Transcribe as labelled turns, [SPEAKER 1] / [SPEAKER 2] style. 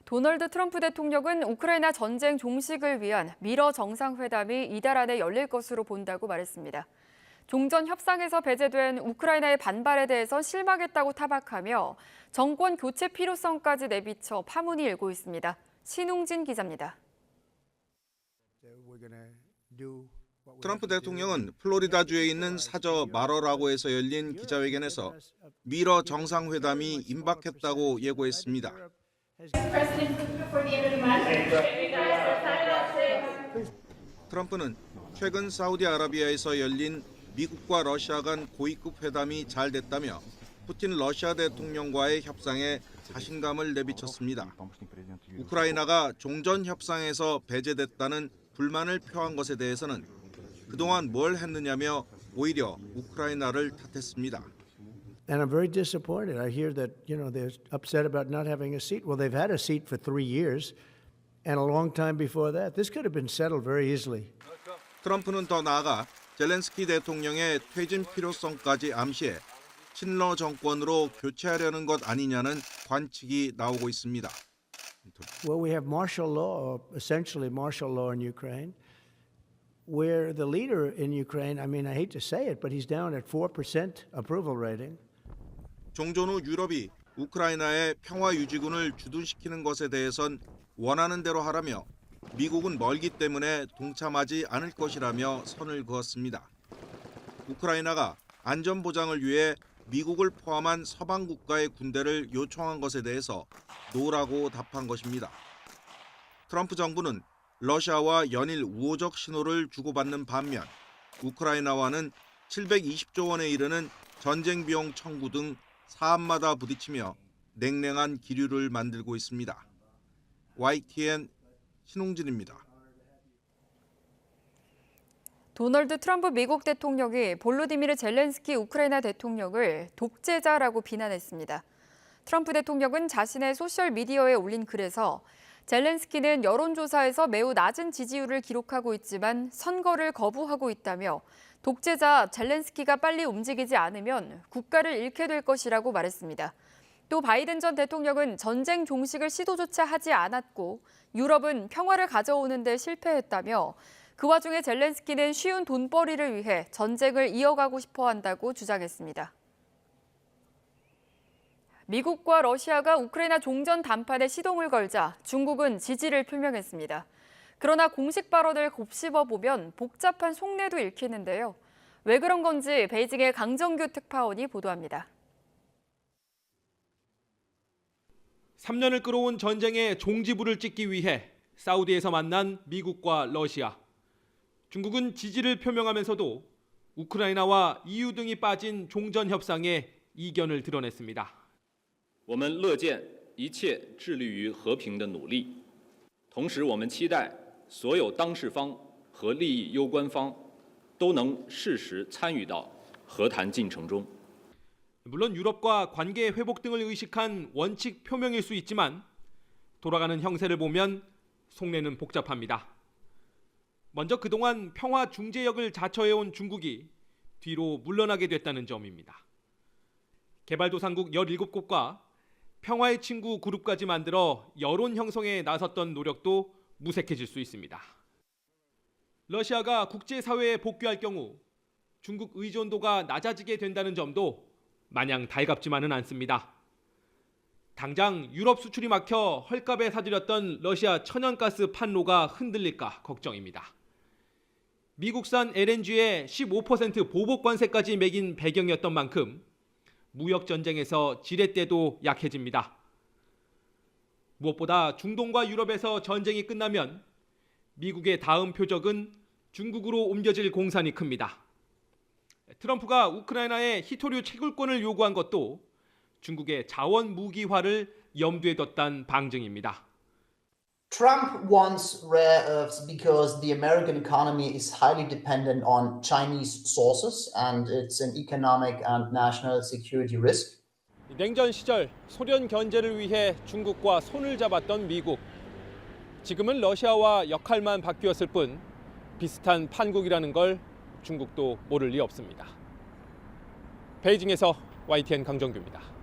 [SPEAKER 1] 도널드 트럼프 대통령은 우크라이나 전쟁 종식을 위한 미러 정상회담이 이달 안에 열릴 것으로 본다고 말했습니다. 종전 협상에서 배제된 우크라이나의 반발에 대해서 실망했다고 타박하며 정권 교체 필요성까지 내비쳐 파문이 일고 있습니다. 신웅진 기자입니다.
[SPEAKER 2] 트럼프 대통령은 플로리다주에 있는 사저 마러라고에서 열린 기자회견에서 미러 정상회담이 임박했다고 예고했습니다. 트럼프는 최근 사우디아라비아에서 열린 미국과 러시아 간 고위급 회담이 잘 됐다며 푸틴 러시아 대통령과의 협상에 자신감을 내비쳤습니다. 우크라이나가 종전 협상에서 배제됐다는 불만을 표한 것에 대해서는 그동안 뭘 했느냐며 오히려 우크라이나를 탓했습니다.
[SPEAKER 3] And I'm very disappointed. I hear that, they're upset about not having a seat. Well, they've had a seat for 3 years and a long time before that. This could have been settled very easily.
[SPEAKER 2] 트럼프는 더 나아가 젤렌스키 대통령의 퇴진 필요성까지 암시해 친러 정권으로 교체하려는 것 아니냐는 관측이 나오고 있습니다.
[SPEAKER 3] Well, we have martial law, or essentially martial law in Ukraine, where the leader in Ukraine, I hate to say it, but he's down at 4% approval rating.
[SPEAKER 2] 종전 후 유럽이 우크라이나의 평화 유지군을 주둔시키는 것에 대해선 원하는 대로 하라며 미국은 멀기 때문에 동참하지 않을 것이라며 선을 그었습니다. 우크라이나가 안전 보장을 위해 미국을 포함한 서방 국가의 군대를 요청한 것에 대해서 노라고 답한 것입니다. 트럼프 정부는 러시아와 연일 우호적 신호를 주고받는 반면 우크라이나와는 720조 원에 이르는 전쟁 비용 청구 등 사안마다 부딪히며 냉랭한 기류를 만들고 있습니다. YTN 신홍진입니다.
[SPEAKER 1] 도널드 트럼프 미국 대통령이 볼로디미르 젤렌스키 우크라이나 대통령을 독재자라고 비난했습니다. 트럼프 대통령은 자신의 소셜미디어에 올린 글에서 젤렌스키는 여론조사에서 매우 낮은 지지율을 기록하고 있지만 선거를 거부하고 있다며 독재자 젤렌스키가 빨리 움직이지 않으면 국가를 잃게 될 것이라고 말했습니다. 또 바이든 전 대통령은 전쟁 종식을 시도조차 하지 않았고 유럽은 평화를 가져오는 데 실패했다며 그 와중에 젤렌스키는 쉬운 돈벌이를 위해 전쟁을 이어가고 싶어 한다고 주장했습니다. 미국과 러시아가 우크라이나 종전談判에 시동을 걸자 중국은 지지를 표명했습니다. 그러나 공식 발언을 곱씹어 보면 복잡한 속내도 읽히는데요. 왜 그런 건지 베이징의 강정규 특파원이 보도합니다.
[SPEAKER 4] 3년을 끌어온 전쟁의 종지부를 찍기 위해 사우디에서 만난 미국과 러시아. 중국은 지지를 표명하면서도 우크라이나와 EU 등이 빠진 종전 협상에 이견을 드러냈습니다.
[SPEAKER 5] 我们乐见一切致力于和平的努力，同时我们期待所有当事方和利益攸关方都能适时参与到和谈进程中。
[SPEAKER 4] 물론 유럽과 관계 회복 등을 의식한 원칙 표명일 수 있지만 돌아가는 형세를 보면 속내는 복잡합니다. 먼저 그동안 평화 중재역을 자처해온 중국이 뒤로 물러나게 됐다는 점입니다. 개발도상국 17곳과 평화의 친구 그룹까지 만들어 여론 형성에 나섰던 노력도 무색해질 수 있습니다. 러시아가 국제사회에 복귀할 경우 중국 의존도가 낮아지게 된다는 점도 마냥 달갑지만은 않습니다. 당장 유럽 수출이 막혀 헐값에 사들였던 러시아 천연가스 판로가 흔들릴까 걱정입니다. 미국산 LNG에 15% 보복 관세까지 매긴 배경이었던 만큼 무역 전쟁에서 지렛대도 약해집니다. 무엇보다 중동과 유럽에서 전쟁이 끝나면 미국의 다음 표적은 중국으로 옮겨질 공산이 큽니다. 트럼프가 우크라이나에 히토류 채굴권을 요구한 것도 중국의 자원 무기화를 염두에 뒀다는 방증입니다.
[SPEAKER 6] Trump wants rare earths because the American economy is highly dependent on Chinese sources and it's an economic and national security risk.
[SPEAKER 4] 냉전 시절 소련 견제를 위해 중국과 손을 잡았던 미국. 지금은 러시아와 역할만 바뀌었을 뿐 비슷한 판국이라는 걸 중국도 모를 리 없습니다. 베이징에서 YTN 강정규입니다.